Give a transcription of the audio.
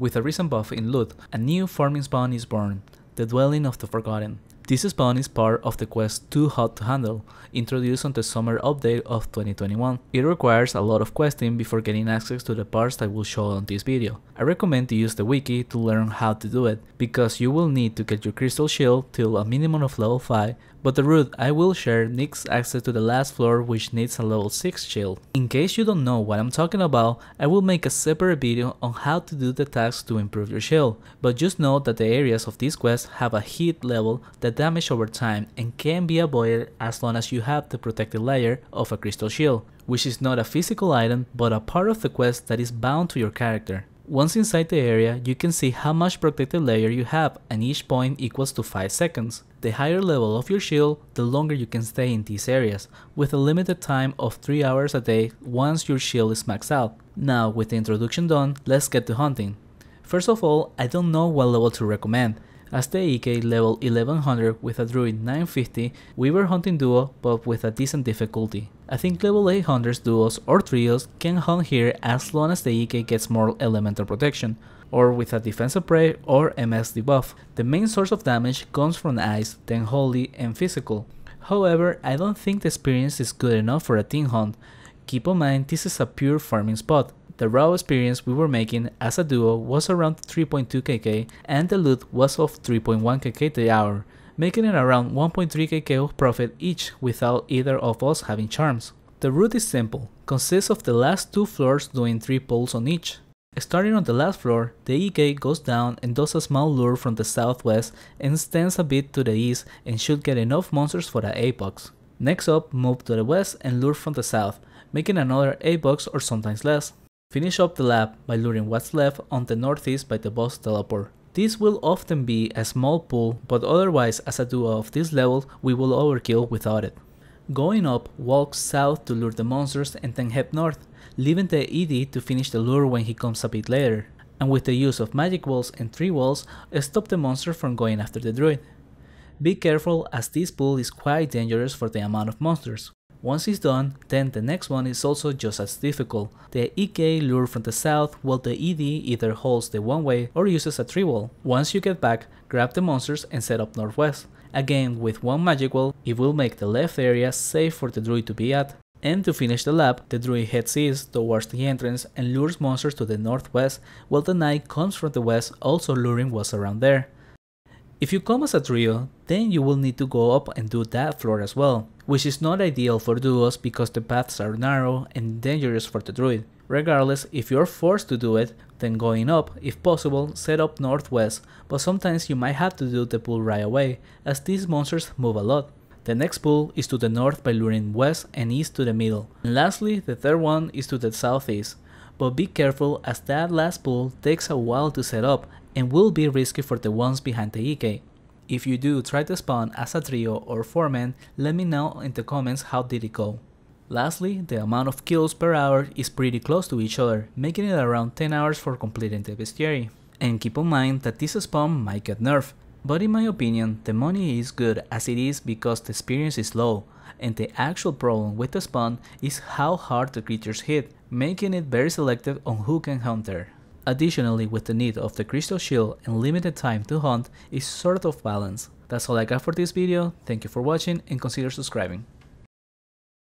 With a recent buff in loot, a new farming spawn is born, the Dwelling of the Forgotten. This spawn is part of the quest Too Hot to Handle, introduced on the summer update of 2021. It requires a lot of questing before getting access to the parts that will show on this video. I recommend to use the wiki to learn how to do it, because you will need to get your crystal shield till a minimum of level 5, but the route I will share needs access to the last floor, which needs a level 6 shield. In case you don't know what I'm talking about, I will make a separate video on how to do the tasks to improve your shield, but just know that the areas of this quest have a hit level that damage over time and can be avoided as long as you have the protected layer of a crystal shield, which is not a physical item but a part of the quest that is bound to your character. Once inside the area, you can see how much protected layer you have, and each point equals to 5 seconds. The higher level of your shield, the longer you can stay in these areas, with a limited time of 3 hours a day once your shield is maxed out. Now, with the introduction done, let's get to hunting. First of all, I don't know what level to recommend. As the EK level 1100 with a druid 950, we were hunting duo but with a decent difficulty. I think level 800 duos or trios can hunt here as long as the EK gets more elemental protection, or with a defensive prey or MS debuff. The main source of damage comes from ice, then holy and physical. However, I don't think the experience is good enough for a team hunt. Keep in mind this is a pure farming spot. The raw experience we were making as a duo was around 3.2 kk and the loot was of 3.1 kk the hour, making it around 1.3 kk of profit each without either of us having charms. The route is simple, consists of the last 2 floors doing 3 pulls on each. Starting on the last floor, the EK goes down and does a small lure from the southwest and stands a bit to the east and should get enough monsters for the apex. Next up, move to the west and lure from the south, making another apex or sometimes less. Finish up the lap by luring what's left on the northeast by the boss teleport. This will often be a small pull, but otherwise as a duo of this level we will overkill without it. Going up, walk south to lure the monsters and then head north, leaving the ED to finish the lure when he comes a bit later. And with the use of magic walls and 3 walls, stop the monster from going after the druid. Be careful as this pull is quite dangerous for the amount of monsters. Once it's done, then the next one is also just as difficult. The EK lure from the south while the ED either holds the one way or uses a 3 wall. Once you get back, grab the monsters and set up northwest. Again with 1 magic wall, it will make the left area safe for the druid to be at. And to finish the lap, the druid heads east towards the entrance and lures monsters to the northwest, while the knight comes from the west also luring what's around there. If you come as a trio, then you will need to go up and do that floor as well, which is not ideal for duos because the paths are narrow and dangerous for the druid. Regardless, if you're forced to do it, then going up, if possible, set up northwest, but sometimes you might have to do the pull right away, as these monsters move a lot. The next pull is to the north by luring west and east to the middle. And lastly, the third one is to the southeast, but be careful as that last pull takes a while to set up and will be risky for the ones behind the EK. If you do try to spawn as a trio or 4-man, let me know in the comments how did it go. Lastly, the amount of kills per hour is pretty close to each other, making it around 10 hours for completing the bestiary. And keep in mind that this spawn might get nerfed, but in my opinion the money is good as it is because the experience is low, and the actual problem with the spawn is how hard the creatures hit, making it very selective on who can hunt there. Additionally, with the need of the crystal shield and limited time to hunt, is sort of balance. That's all I got for this video, thank you for watching and consider subscribing.